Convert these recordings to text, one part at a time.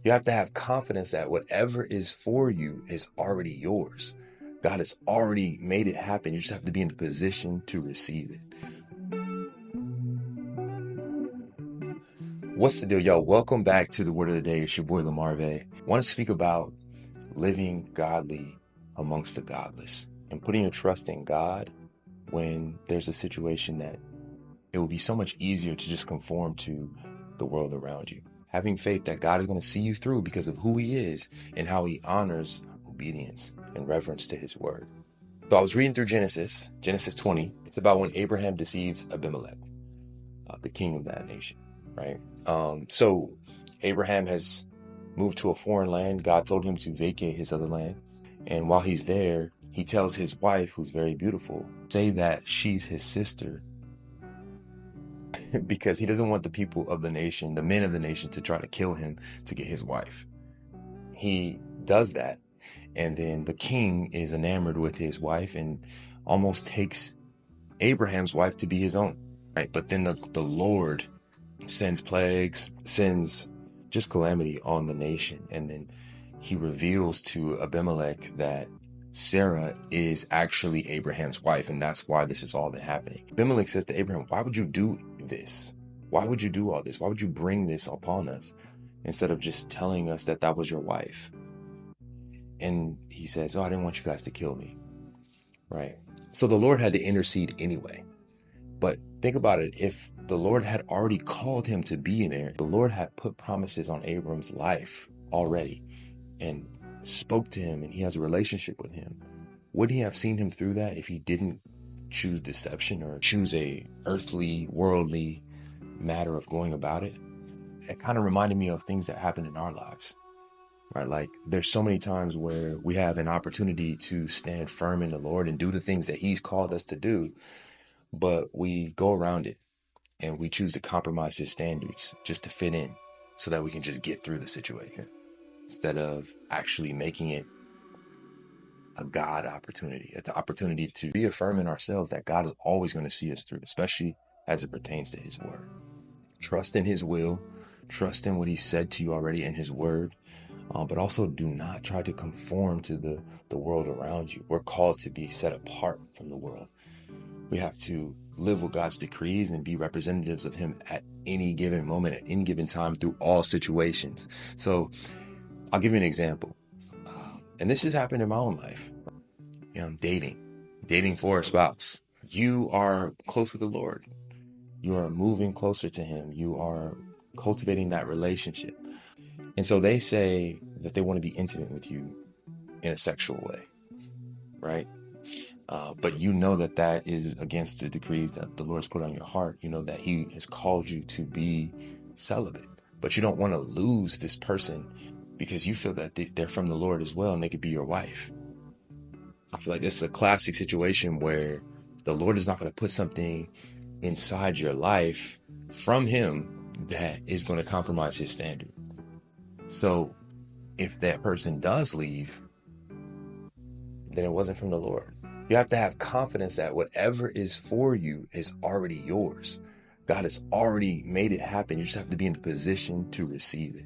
You have to have confidence that whatever is for you is already yours. God has already made it happen. You just have to be in the position to receive it. What's the deal, y'all? Welcome back to the Word of the Day. It's your boy Lamarve. I want to speak about living godly amongst the godless and putting your trust in God when there's a situation that it will be so much easier to just conform to the world around you. Having faith that God is going to see you through because of who He is and how He honors obedience and reverence to His word. So I was reading through Genesis 20. It's about when Abraham deceives Abimelech, the king of that nation, right? So Abraham has moved to a foreign land. God told him to vacate his other land. And while he's there, he tells his wife, who's very beautiful, say that she's his sister because he doesn't want the people of the nation, the men of the nation, to try to kill him to get his wife. He does that. And then the king is enamored with his wife and almost takes Abraham's wife to be his own, right? But then the Lord sends plagues, sends just calamity on the nation. And then he reveals to Abimelech that Sarah is actually Abraham's wife, and that's why this has all been happening. Abimelech says to Abraham, why would you do this? Why would you do all this? Why would you bring this upon us instead of just telling us that that was your wife? And he says, I didn't want you guys to kill me, right? So the Lord had to intercede anyway. But think about it. If the Lord had already called him to be in there, the Lord had put promises on Abram's life already and spoke to him, and he has a relationship with him. Would he have seen him through that if he didn't choose deception or choose a earthly, worldly matter of going about it? It kind of reminded me of things that happen in our lives. Right? Like there's so many times where we have an opportunity to stand firm in the Lord and do the things that He's called us to do, but we go around it and we choose to compromise His standards just to fit in so that we can just get through the situation instead of actually making it a God opportunity. It's an opportunity to reaffirm in ourselves that God is always going to see us through, especially as it pertains to His word. Trust in His will, trust in what He said to you already in His word. But also do not try to conform to the world around you. We're called to be set apart from the world. We have to live with God's decrees and be representatives of Him at any given moment, at any given time, through all situations. So I'll give you an example. And this has happened in my own life. I'm dating for a spouse. You are close with the Lord. You are moving closer to Him. You are cultivating that relationship. And so they say that they want to be intimate with you in a sexual way, right? But you know that that is against the decrees that the Lord's put on your heart. You know that He has called you to be celibate, but you don't want to lose this person because you feel that they're from the Lord as well and they could be your wife. I feel like this is a classic situation where the Lord is not going to put something inside your life from Him that is going to compromise His standard. So if that person does leave, then it wasn't from the Lord. You have to have confidence that whatever is for you is already yours. God has already made it happen. You just have to be in the position to receive it.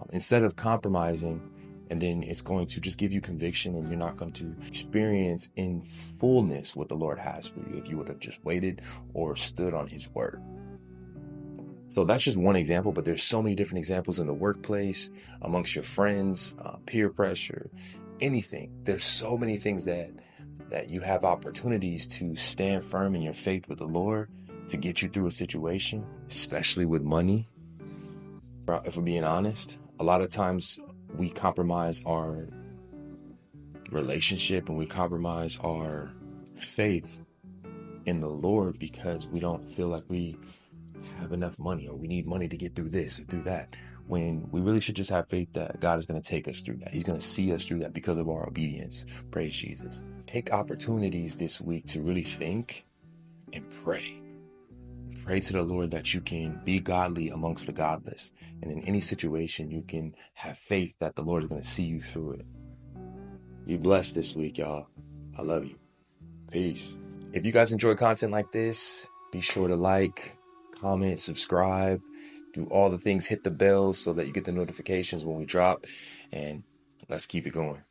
Instead of compromising, and then it's going to just give you conviction and you're not going to experience in fullness what the Lord has for you if you would have just waited or stood on His word. So that's just one example, but there's so many different examples in the workplace, amongst your friends, peer pressure, anything. There's so many things that you have opportunities to stand firm in your faith with the Lord to get you through a situation, especially with money. If we're being honest, a lot of times we compromise our relationship and we compromise our faith in the Lord because we don't feel like we have enough money or we need money to get through this or through that, when we really should just have faith that God is going to take us through that. He's going to see us through that because of our obedience. Praise Jesus. Take opportunities this week to really think and pray. Pray to the Lord that you can be godly amongst the godless. And in any situation, you can have faith that the Lord is going to see you through it. Be blessed this week, y'all. I love you. Peace. If you guys enjoy content like this, be sure to like, comment, subscribe, do all the things, hit the bells so that you get the notifications when we drop, and let's keep it going.